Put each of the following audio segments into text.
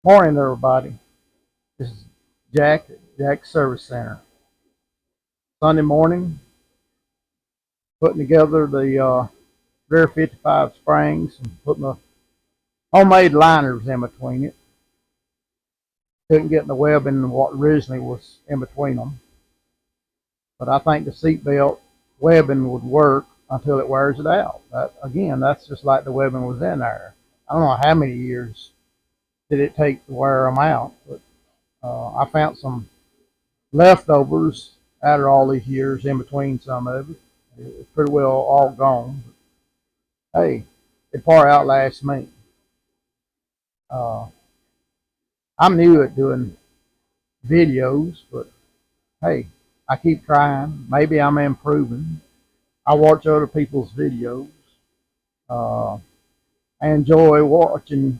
Morning, everybody. This is Jack at Jack's Service Center. Sunday morning, putting together the rear 55 springs and putting the homemade liners in between it. Couldn't get the webbing what originally was in between them, but I think the seatbelt webbing would work until it wears it out. Again, that's just like the webbing was in there. I don't know how many years did it take to wear them out, but I found some leftovers out of all these years in between some of it. It's pretty well all gone. But, hey, it far outlasts me. Uh, I'm new at doing videos, but hey, I keep trying. Maybe I'm improving. I watch other people's videos. Uh, I enjoy watching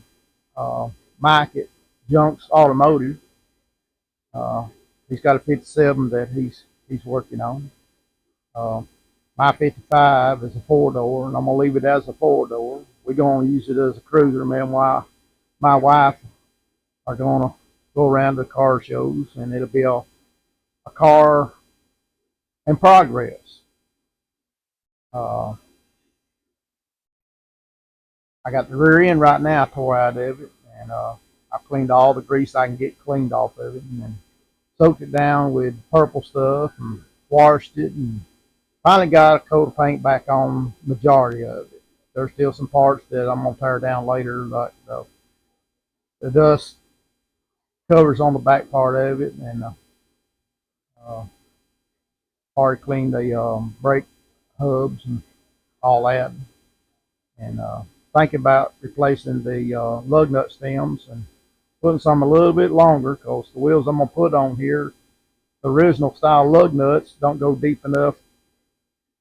Mike at Junks Automotive. Uh, he's got a 57 that he's working on. Uh, My 55 is a four-door, and I'm going to leave it as a four-door. We're going to use it as a cruiser. Me and my wife are going to go around to car shows, and it'll be a car in progress. Uh, I got the rear end right now tore out of it, and I cleaned all the grease I can get cleaned off of it, and then soaked it down with purple stuff and washed it, and finally got a coat of paint back on majority of it. There's still some parts that I'm gonna tear down later, like the dust covers on the back part of it, and uh, already cleaned the brake hubs and all that, and thinking about replacing the lug nut stems and putting some a little bit longer because the wheels I'm gonna put on here, the original style lug nuts, don't go deep enough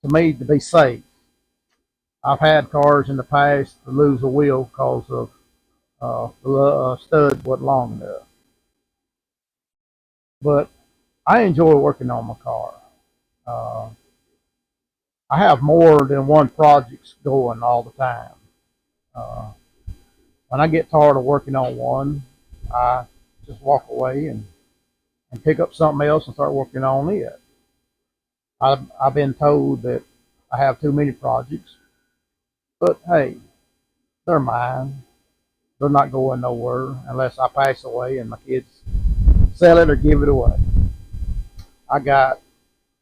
to me to be safe. I've had cars in the past to lose a wheel because of the stud wasn't long enough. But I enjoy working on my car. Uh, I have more than one project going all the time. Uh, when I get tired of working on one, I just walk away and pick up something else and start working on it. I've been told that I have too many projects, but hey, they're mine. They're not going nowhere unless I pass away and my kids sell it or give it away. I got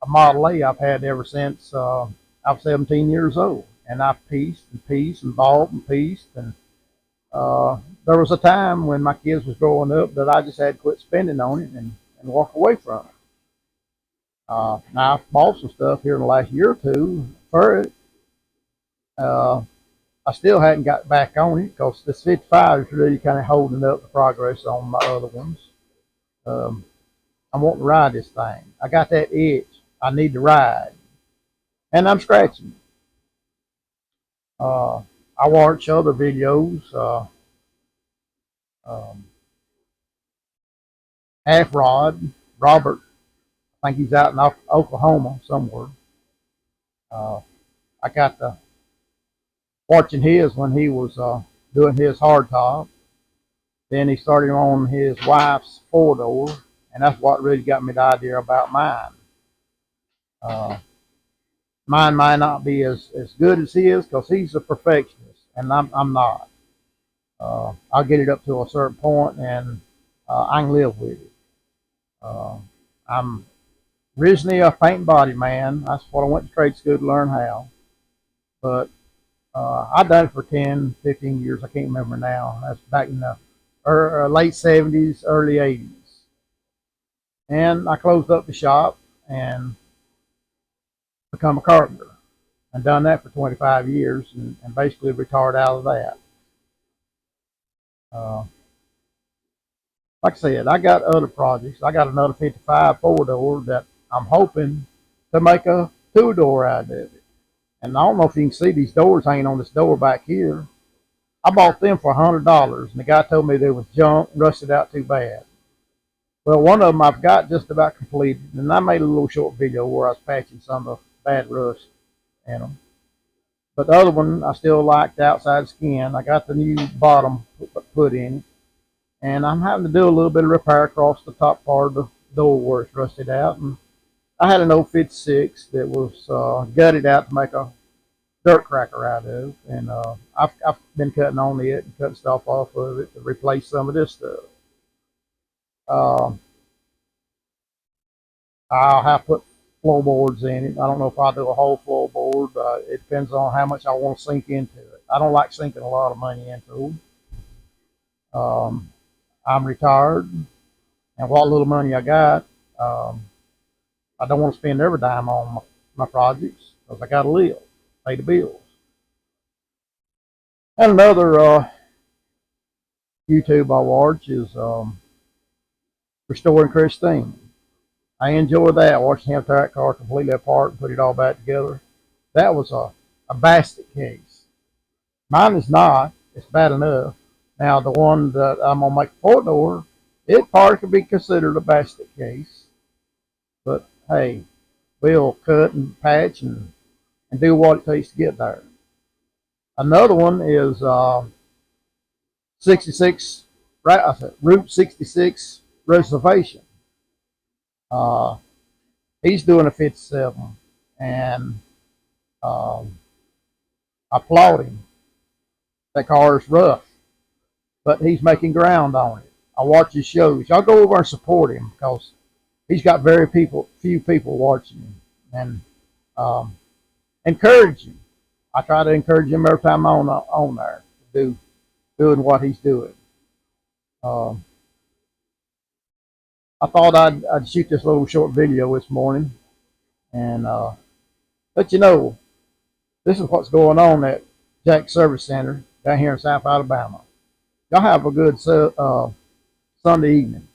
a Model A I've had ever since I was 17 years old, and I've pieced and bought and pieced. And there was a time when my kids was growing up that I just had to quit spending on it and walk away from it. Now I've bought some stuff here in the last year or two for it. Uh, I still hadn't got back on it because this 55 is really kind of holding up the progress on my other ones. Um, I want to ride this thing. I got that itch. I need to ride, and I'm scratching. Uh, I watch other videos. Um, Half Rod, Robert, I think he's out in Oklahoma somewhere. Uh, I got to watching his when he was doing his hardtop. Then he started on his wife's four door, and that's what really got me the idea about mine. Uh, Mine might not be as good as his because he's a perfectionist, and I'm not. I'll get it up to a certain point, and I can live with it. Uh, I'm originally a paint and body man. That's what I went to trade school to learn how. But I done it for 10, 15 years. I can't remember now. That's back in the late 70s, early 80s. And I closed up the shop and become a carpenter. I've done that for 25 years and basically retired out of that. Uh, like I said, I got other projects. I got another 55 four door that I'm hoping to make a two door out of it. And I don't know if you can see these doors hanging on this door back here. I bought them for $100, and the guy told me they was junk, rusted out too bad. Well, one of them I've got just about completed, and I made a little short video where I was patching some of the bad rust in them. But the other one, I still liked the outside skin. I got the new bottom put in it, and I'm having to do a little bit of repair across the top part of the door where it's rusted out. And I had an old 56 that was gutted out to make a dirt cracker out of, and I've been cutting on it and cutting stuff off of it to replace some of this stuff. Uh, I'll have to put floorboards in it. I don't know if I'll do a whole floorboard. It depends on how much I want to sink into it. I don't like sinking a lot of money into them. I'm retired, and what little money I got, um, I don't want to spend every dime on my projects because I got to live, pay the bills. And another YouTube I watch is Restoring Christine. I enjoy that, watching him tear that car completely apart and put it all back together. That was a basket case. Mine is not. It's bad enough. Now, the one that I'm going to make a 4-door, it probably could be considered a basket case. But hey, we'll cut and patch and do what it takes to get there. Another one is 66, right? I said Route 66 reservation. Uh, he's doing a 57, and um, I applaud him. That car is rough, but he's making ground on it. I watch his shows. Y'all go over and support him because he's got few people watching him, and encourage him. I try to encourage him every time I'm on there, doing what he's doing. Um, I thought I'd shoot this little short video this morning and let you know this is what's going on at Jack Service Center down here in South Alabama. Y'all have a good Sunday evening.